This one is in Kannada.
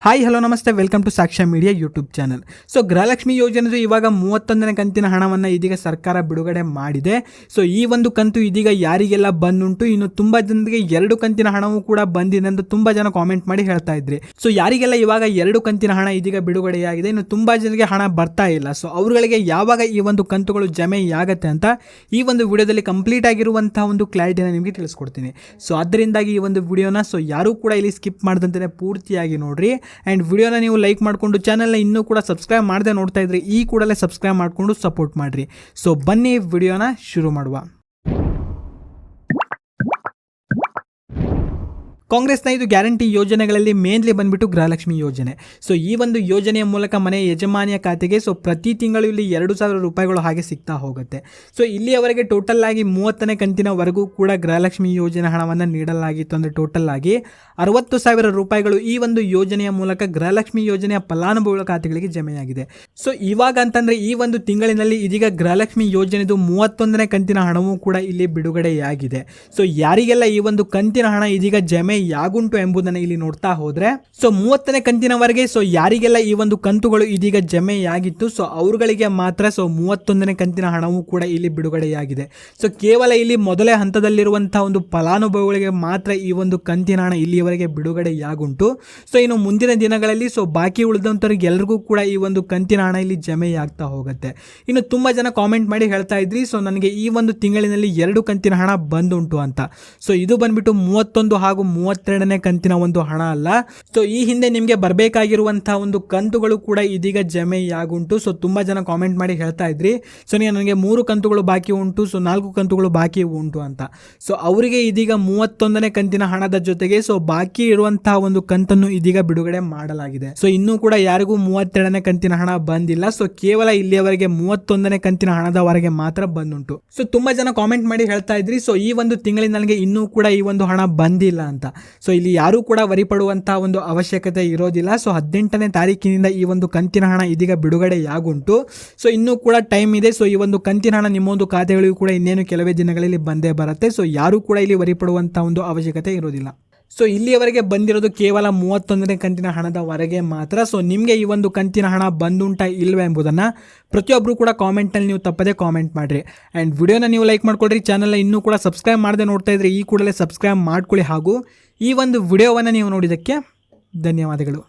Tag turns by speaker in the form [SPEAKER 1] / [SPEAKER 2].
[SPEAKER 1] ಹಾಯ್ ಹಲೋ ನಮಸ್ತೆ, welcome to Sakshya media YouTube channel. So Gruhalakshmi ಯೋಜನೆದು ಇವಾಗ 31ನೇ ಕಂತಿನ ಹಣವನ್ನು ಇದೀಗ ಸರ್ಕಾರ ಬಿಡುಗಡೆ ಮಾಡಿದೆ. ಸೊ ಈ ಒಂದು ಕಂತು ಇದೀಗ ಯಾರಿಗೆಲ್ಲ ಬಂದುಂಟು, ಇನ್ನು ತುಂಬ ಜನರಿಗೆ 2 ಕಂತಿನ ಹಣವೂ ಕೂಡ ಬಂದಿದೆ ಎಂದು ತುಂಬ ಜನ ಕಾಮೆಂಟ್ ಮಾಡಿ ಹೇಳ್ತಾ ಇದ್ರಿ. ಸೊ ಯಾರಿಗೆಲ್ಲ ಇವಾಗ 2 ಕಂತಿನ ಹಣ ಇದೀಗ ಬಿಡುಗಡೆಯಾಗಿದೆ, ಇನ್ನು ತುಂಬ ಜನರಿಗೆ ಹಣ ಬರ್ತಾ ಇಲ್ಲ. ಸೊ ಅವರುಗಳಿಗೆ ಯಾವಾಗ ಈ ಒಂದು ಕಂತುಗಳು ಜಮೆಯಾಗತ್ತೆ ಅಂತ ಈ ಒಂದು ವಿಡಿಯೋದಲ್ಲಿ ಕಂಪ್ಲೀಟ್ ಆಗಿರುವಂತಹ ಒಂದು ಕ್ಲಾರಿಟಿನ ನಿಮಗೆ ತಿಳಿಸ್ಕೊಡ್ತೀನಿ. ಸೊ ಅದರಿಂದಾಗಿ ಈ ಒಂದು ವಿಡಿಯೋನ ಯಾರೂ ಕೂಡ ಇಲ್ಲಿ ಸ್ಕಿಪ್ ಮಾಡದಂತೆ ಪೂರ್ತಿಯಾಗಿ ನೋಡ್ರಿ. ಆ್ಯಂಡ್ ವಿಡಿಯೋನ ನೀವು ಲೈಕ್ ಮಾಡಿಕೊಂಡು ಚಾನಲ್ನ ಇನ್ನೂ ಕೂಡ ಸಬ್ಸ್ಕ್ರೈಬ್ ಮಾಡದೆ ನೋಡ್ತಾ ಇದ್ರಿ, ಈ ಕೂಡಲೇ ಸಬ್ಸ್ಕ್ರೈಬ್ ಮಾಡಿಕೊಂಡು ಸಪೋರ್ಟ್ ಮಾಡಿರಿ. ಸೊ ಬನ್ನಿ ವಿಡಿಯೋನ ಶುರು ಮಾಡುವ. ಕಾಂಗ್ರೆಸ್ನ ಇದು ಗ್ಯಾರಂಟಿ ಯೋಜನೆಗಳಲ್ಲಿ ಮೇನ್ಲಿ ಬಂದ್ಬಿಟ್ಟು ಗೃಹಲಕ್ಷ್ಮಿ ಯೋಜನೆ. ಸೊ ಈ ಒಂದು ಯೋಜನೆಯ ಮೂಲಕ ಮನೆ ಯಜಮಾನಿಯ ಖಾತೆಗೆ ಪ್ರತಿ ತಿಂಗಳು ಇಲ್ಲಿ 2,000 ರೂಪಾಯಿಗಳು ಹಾಗೆ ಸಿಗ್ತಾ ಹೋಗುತ್ತೆ. ಸೊ ಇಲ್ಲಿಯವರೆಗೆ ಟೋಟಲ್ ಆಗಿ 30ನೇ ಕಂತಿನವರೆಗೂ ಕೂಡ ಗೃಹಲಕ್ಷ್ಮಿ ಯೋಜನೆ ಹಣವನ್ನು ನೀಡಲಾಗಿತ್ತು. ಅಂದರೆ ಟೋಟಲ್ ಆಗಿ 60,000 ರೂಪಾಯಿಗಳು ಈ ಒಂದು ಯೋಜನೆಯ ಮೂಲಕ ಗೃಹಲಕ್ಷ್ಮಿ ಯೋಜನೆಯ ಫಲಾನುಭವಿಗಳ ಖಾತೆಗಳಿಗೆ ಜಮೆಯಾಗಿದೆ. ಸೊ ಇವಾಗ ಅಂತಂದರೆ ಈ ಒಂದು ತಿಂಗಳಿನಲ್ಲಿ ಇದೀಗ ಗೃಹಲಕ್ಷ್ಮಿ ಯೋಜನೆದು 31ನೇ ಕಂತಿನ ಹಣವೂ ಕೂಡ ಇಲ್ಲಿ ಬಿಡುಗಡೆಯಾಗಿದೆ. ಸೊ ಯಾರಿಗೆಲ್ಲ ಈ ಒಂದು ಕಂತಿನ ಹಣ ಇದೀಗ ಯಾಗುಂಟು ಎಂಬುದನ್ನು ಇಲ್ಲಿ ನೋಡ್ತಾ ಹೋದ್ರೆ, ಸೊ 30ನೇ ಕಂತಿನವರೆಗೆ ಯಾರಿಗೆಲ್ಲ ಈ ಒಂದು ಕಂತುಗಳು ಇದೀಗ ಜಮೆಯಾಗಿತ್ತು, ಸೊ ಅವರುಗಳಿಗೆ ಮಾತ್ರ 31ನೇ ಕಂತಿನ ಹಣವೂ ಕೂಡ ಇಲ್ಲಿ ಬಿಡುಗಡೆಯಾಗಿದೆ. ಸೊ ಕೇವಲ ಇಲ್ಲಿ ಮೊದಲೇ ಹಂತದಲ್ಲಿರುವಂತಹ ಒಂದು ಫಲಾನುಭವಿಗಳಿಗೆ ಮಾತ್ರ ಈ ಒಂದು ಕಂತಿನ ಹಣ ಇಲ್ಲಿಯವರೆಗೆ ಬಿಡುಗಡೆಯಾಗುಂಟು. ಸೊ ಇನ್ನು ಮುಂದಿನ ದಿನಗಳಲ್ಲಿ ಬಾಕಿ ಉಳಿದಂಥವ್ರಿಗೆ ಎಲ್ಲರಿಗೂ ಕೂಡ ಈ ಒಂದು ಕಂತಿನ ಹಣ ಇಲ್ಲಿ ಜಮೆಯಾಗ್ತಾ ಹೋಗುತ್ತೆ. ಇನ್ನು ತುಂಬಾ ಜನ ಕಾಮೆಂಟ್ ಮಾಡಿ ಹೇಳ್ತಾ ಇದ್ರಿ, ಸೊ ನನಗೆ ಈ ಒಂದು ತಿಂಗಳಿನಲ್ಲಿ 2 ಕಂತಿನ ಹಣ ಬಂದುಂಟು ಅಂತ. ಸೊ ಇದು ಬಂದ್ಬಿಟ್ಟು 31 ಹಾಗೂ 32ನೇ ಕಂತಿನ ಒಂದು ಹಣ ಅಲ್ಲ. ಸೊ ಈ ಹಿಂದೆ ನಿಮಗೆ ಬರಬೇಕಾಗಿರುವಂತಹ ಒಂದು ಕಂತುಗಳು ಕೂಡ ಇದೀಗ ಜಮೆಯಾಗುಂಟು. ಸೊ ತುಂಬಾ ಜನ ಕಾಮೆಂಟ್ ಮಾಡಿ ಹೇಳ್ತಾ ಇದ್ರಿ, ಸೊ ನನಗೆ 3 ಕಂತುಗಳು ಬಾಕಿ ಉಂಟು, ಸೊ 4 ಕಂತುಗಳು ಬಾಕಿ ಉಂಟು ಅಂತ. ಸೊ ಅವರಿಗೆ ಇದೀಗ 31ನೇ ಕಂತಿನ ಹಣದ ಜೊತೆಗೆ ಬಾಕಿ ಇರುವಂತಹ ಒಂದು ಕಂತನ್ನು ಇದೀಗ ಬಿಡುಗಡೆ ಮಾಡಲಾಗಿದೆ. ಸೊ ಇನ್ನೂ ಕೂಡ ಯಾರಿಗೂ 32ನೇ ಕಂತಿನ ಹಣ ಬಂದಿಲ್ಲ. ಸೊ ಕೇವಲ ಇಲ್ಲಿಯವರೆಗೆ 31ನೇ ಕಂತಿನ ಹಣದವರೆಗೆ ಮಾತ್ರ ಬಂದುಂಟು. ಸೊ ತುಂಬಾ ಜನ ಕಾಮೆಂಟ್ ಮಾಡಿ ಹೇಳ್ತಾ ಇದ್ರಿ, ಸೊ ಈ ಒಂದು ತಿಂಗಳಿನ ನನಗೆ ಇನ್ನೂ ಕೂಡ ಈ ಒಂದು ಹಣ ಬಂದಿಲ್ಲ ಅಂತ. ಸೊ ಇಲ್ಲಿ ಯಾರೂ ಕೂಡ ವರಿ ಪಡುವಂತಹ ಒಂದು ಅವಶ್ಯಕತೆ ಇರೋದಿಲ್ಲ. ಸೊ 18ನೇ ತಾರೀಕಿನಿಂದ ಈ ಒಂದು ಕಂತಿನ ಹಣ ಇದೀಗ ಬಿಡುಗಡೆಯಾಗುಂಟು. ಸೊ ಇನ್ನೂ ಕೂಡ ಟೈಮ್ ಇದೆ. ಸೊ ಈ ಒಂದು ಕಂತಿನ ಹಣ ನಿಮ್ಮೊಂದು ಖಾತೆಗಳಿಗೂ ಕೂಡ ಇನ್ನೇನು ಕೆಲವೇ ದಿನಗಳಲ್ಲಿ ಬಂದೇ ಬರುತ್ತೆ. ಸೊ ಯಾರೂ ಕೂಡ ಇಲ್ಲಿ ವರಿ ಪಡುವಂತಹ ಒಂದು ಅವಶ್ಯಕತೆ ಇರೋದಿಲ್ಲ. ಸೊ ಇಲ್ಲಿಯವರೆಗೆ ಬಂದಿರೋದು ಕೇವಲ 31ನೇ ಕಂತಿನ ಹಣದವರೆಗೆ ಮಾತ್ರ. ಸೊ ನಿಮಗೆ ಈ ಒಂದು ಕಂತಿನ ಹಣ ಬಂದುಂಟಾ ಇಲ್ವೇ ಎಂಬುದನ್ನು ಪ್ರತಿಯೊಬ್ಬರು ಕೂಡ ಕಾಮೆಂಟಲ್ಲಿ ನೀವು ತಪ್ಪದೇ ಕಾಮೆಂಟ್ ಮಾಡಿರಿ. ಆ್ಯಂಡ್ ವಿಡಿಯೋನ ನೀವು ಲೈಕ್ ಮಾಡ್ಕೊಳ್ರಿ. ಚಾನಲ್ನ ಇನ್ನೂ ಕೂಡ ಸಬ್ಸ್ಕ್ರೈಬ್ ಮಾಡದೆ ನೋಡ್ತಾ ಇದ್ರೆ ಈ ಕೂಡಲೇ ಸಬ್ಸ್ಕ್ರೈಬ್ ಮಾಡ್ಕೊಳ್ಳಿ. ಹಾಗೂ ಈ ಒಂದು ವಿಡಿಯೋವನ್ನು ನೀವು ನೋಡಿದ್ದಕ್ಕೆ ಧನ್ಯವಾದಗಳು.